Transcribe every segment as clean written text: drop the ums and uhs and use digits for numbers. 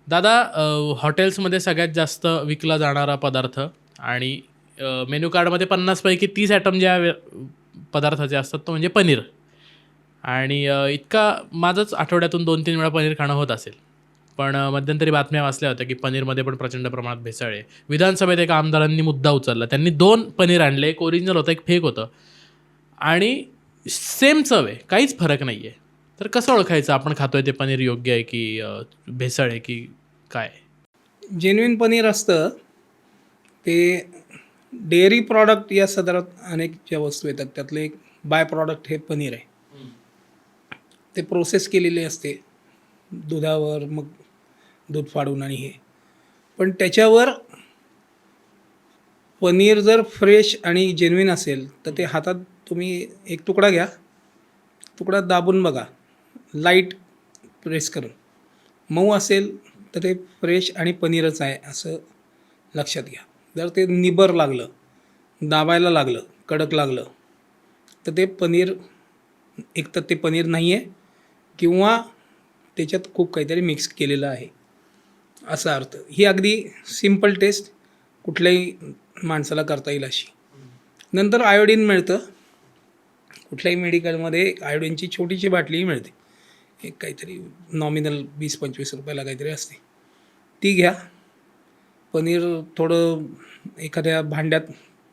दादा, हॉटेल्समध्ये सगळ्यात जास्त विकला जाणारा पदार्थ आणि मेनू कार्डमध्ये 50 पैकी 30 ॲटम ज्या पदार्थाचे असतात तो म्हणजे पनीर. आणि इतका माझंच आठवड्यातून 2-3 वेळा पनीर खाणं होत असेल. पण मध्यंतरी बातम्या वाचल्या होत्या की पनीरमध्ये पण प्रचंड प्रमाणात भेसळ आहे. विधानसभेत एका आमदारांनी मुद्दा उचलला. त्यांनी 2 पनीर आणले. एक ओरिजिनल होतं, एक फेक होतं. आणि सेम चव आहे, काहीच फरक नाही आहे. तर कसं ओळखायचं आपण खातोय ते पनीर योग्य आहे की भेसळ आहे की काय? जेन्युइन पनीर असतं ते डेअरी प्रॉडक्ट या सदरात अनेक ज्या वस्तू येतात त्यातलं एक बाय प्रॉडक्ट हे पनीर आहे. ते प्रोसेस केलेले असते दुधावर, मग दूध फाडून आणि हे. पण त्याच्यावर पनीर जर फ्रेश आणि जेन्युइन असेल तर ते हातात तुम्ही एक तुकडा घ्या, तुकडा दाबून बघा, लाईट प्रेस करून. मऊ असेल तर ते फ्रेश आणि पनीरच आहे असं लक्षात घ्या. जर ते निबर लागलं, दाबायला लागलं, कडक लागलं तर ते पनीर, एकतर ते पनीर नाही आहे किंवा त्याच्यात खूप काहीतरी मिक्स केलेलं आहे असा अर्थ. ही अगदी सिम्पल टेस्ट कुठल्याही माणसाला करता येईल अशी. नंतर आयोडीन मिळतं. कुठल्याही मेडिकलमध्ये आयोडीनची छोटीशी बाटलीही मिळते. एक काहीतरी नॉमिनल 20-25 रुपयाला काहीतरी असते. ती घ्या. पनीर थोडं एखाद्या भांड्यात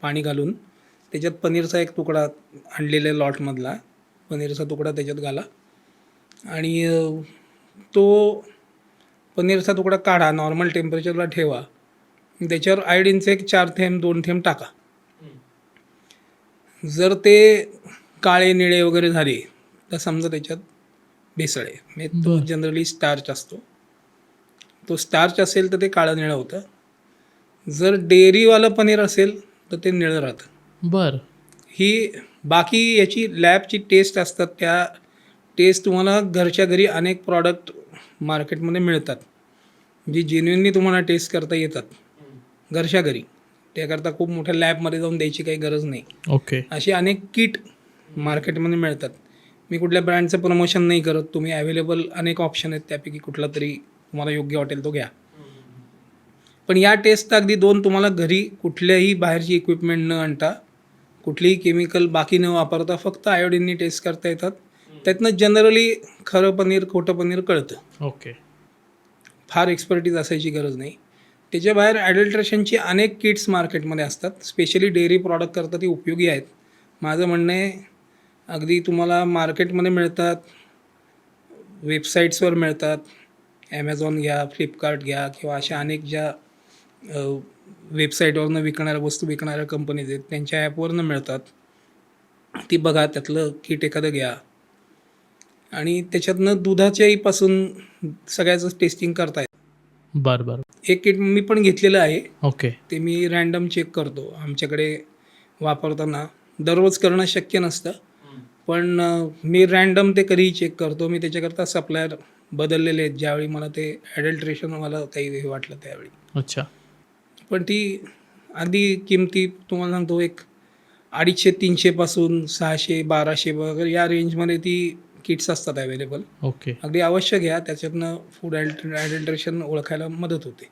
पाणी घालून त्याच्यात पनीरचा एक तुकडा, आणलेल्या लॉटमधला पनीरचा तुकडा त्याच्यात घाला आणि तो पनीरचा तुकडा काढा, नॉर्मल टेम्परेचरला ठेवा. त्याच्यावर आयोडीनचे एक 4 थेंब 2 थेंब टाका. जर ते काळे निळे वगैरे झाले तर समजा त्याच्यात भेसळ आहे. म्हणजे तो जनरली स्टार्च असतो. तो स्टार्च असेल तर ते काळं निळं होतं. जर डेअरीवालं पनीर असेल तर ते निळं राहतं. बरं. ही बाकी याची लॅबची टेस्ट असतात. त्या टेस्ट तुम्हाला घरच्या घरी अनेक प्रॉडक्ट मार्केटमध्ये मिळतात, जी जेन्युइनली तुम्हाला टेस्ट करता येतात घरच्या घरी. त्याकरता खूप मोठ्या लॅबमध्ये जाऊन द्यायची काही गरज नाही. ओके. असे अनेक किट मार्केटमध्ये मिळतात. मी कुठल्या ब्रँडचं प्रमोशन नाही करत. तुम्ही अवेलेबल अनेक ऑप्शन आहेत, त्यापैकी कुठला तरी तुम्हाला योग्य वाटेल तो घ्या. पण या टेस्ट अगदी 2 तुम्हाला घरी कुठल्याही बाहेरची इक्विपमेंट न आणता, कुठलीही केमिकल बाकी न वापरता फक्त आयोडीननी टेस्ट करता येतात. त्यातनं जनरली खरं पनीर खोटं पनीर कळतं. ओके. फार एक्सपर्टीज असायची गरज नाही. त्याच्या बाहेर ॲडल्ट्रेशनची अनेक किट्स मार्केटमध्ये असतात. स्पेशली डेअरी प्रॉडक्ट करता ती उपयोगी आहेत. माझं म्हणणं आहे, अगदी तुम्हाला मार्केटमध्ये मिळतात, वेबसाईट्सवर मिळतात. ॲमेझॉन घ्या, फ्लिपकार्ट घ्या किंवा अशा अनेक ज्या वेबसाईटवरनं विकणाऱ्या वस्तू विकणाऱ्या कंपनीज आहेत त्यांच्या ॲपवरनं मिळतात. ती बघा, त्यातलं किट एखादं घ्या आणि त्याच्यातनं दुधाच्याही पासून सगळ्याचंच टेस्टिंग करता येतं. बरं बरं. एक किट मी पण घेतलेलं आहे. ओके. ते मी रँडम चेक करतो. आमच्याकडे वापरताना दररोज करणं शक्य नसतं, पण मी रँडम ते कधीही चेक करतो. मी त्याच्याकरता सप्लायर बदललेले आहेत ज्यावेळी मला ते ॲडल्ट्रेशन मला काही हे वाटलं त्यावेळी. अच्छा. पण ती अगदी किमती तुम्हाला सांगतो, एक 250-300 पासून 600-1200 वगैरे या रेंजमध्ये ती किट्स असतात अवेलेबल. ओके. अगदी अवश्य घ्या. त्याच्यातनं फूड ॲडल्ट्रेशन ओळखायला मदत होते.